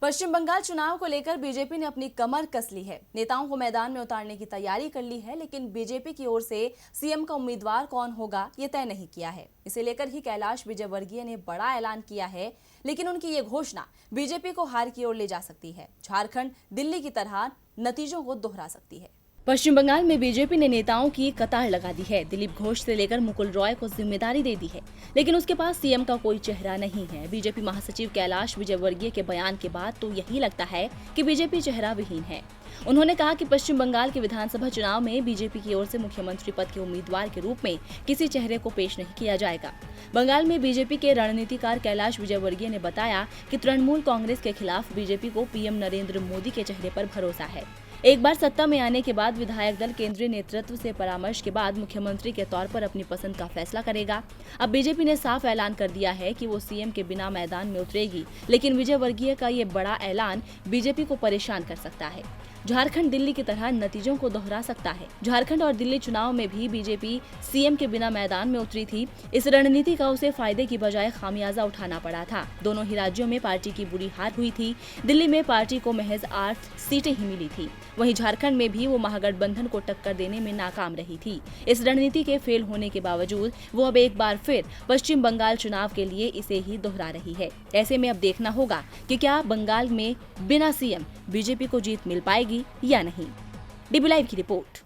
पश्चिम बंगाल चुनाव को लेकर बीजेपी ने अपनी कमर कस ली है। नेताओं को मैदान में उतारने की तैयारी कर ली है, लेकिन बीजेपी की ओर से सीएम का उम्मीदवार कौन होगा ये तय नहीं किया है। इसे लेकर ही कैलाश विजयवर्गीय ने बड़ा ऐलान किया है, लेकिन उनकी ये घोषणा बीजेपी को हार की ओर ले जा सकती है। झारखंड दिल्ली की तरह नतीजों को दोहरा सकती है। पश्चिम बंगाल में बीजेपी ने नेताओं की कतार लगा दी है। दिलीप घोष से लेकर मुकुल रॉय को जिम्मेदारी दे दी है, लेकिन उसके पास सीएम का कोई चेहरा नहीं है। बीजेपी महासचिव कैलाश विजयवर्गीय के बयान के बाद तो यही लगता है कि बीजेपी चेहरा विहीन है। उन्होंने कहा कि पश्चिम बंगाल के विधानसभा चुनाव में बीजेपी की ओर से मुख्यमंत्री पद के उम्मीदवार के रूप में किसी चेहरे को पेश नहीं किया जाएगा। बंगाल में बीजेपी के रणनीतिकार कैलाश विजयवर्गीय ने बताया कि तृणमूल कांग्रेस के खिलाफ बीजेपी को पीएम नरेंद्र मोदी के चेहरे पर भरोसा है। एक बार सत्ता में आने के बाद विधायक दल केंद्रीय नेतृत्व से परामर्श के बाद मुख्यमंत्री के तौर पर अपनी पसंद का फैसला करेगा। अब बीजेपी ने साफ ऐलान कर दिया है कि वो सीएम के बिना मैदान में उतरेगी, लेकिन विजयवर्गीय का ये बड़ा ऐलान बीजेपी को परेशान कर सकता है। झारखंड दिल्ली की तरह नतीजों को दोहरा सकता है। झारखंड और दिल्ली चुनाव में भी बीजेपी सीएम के बिना मैदान में उतरी थी। इस रणनीति का उसे फायदे की बजाय खामियाजा उठाना पड़ा था। दोनों ही राज्यों में पार्टी की बुरी हार हुई थी। दिल्ली में पार्टी को महज 8 सीटें ही मिली थी, वहीं झारखंड में भी वो महागठबंधन को टक्कर देने में नाकाम रही थी। इस रणनीति के फेल होने के बावजूद वो अब एक बार फिर पश्चिम बंगाल चुनाव के लिए इसे ही दोहरा रही है। ऐसे में अब देखना होगा कि क्या बंगाल में बिना सीएम बीजेपी को जीत मिल पाएगी या नहीं। डीबी लाइव की रिपोर्ट।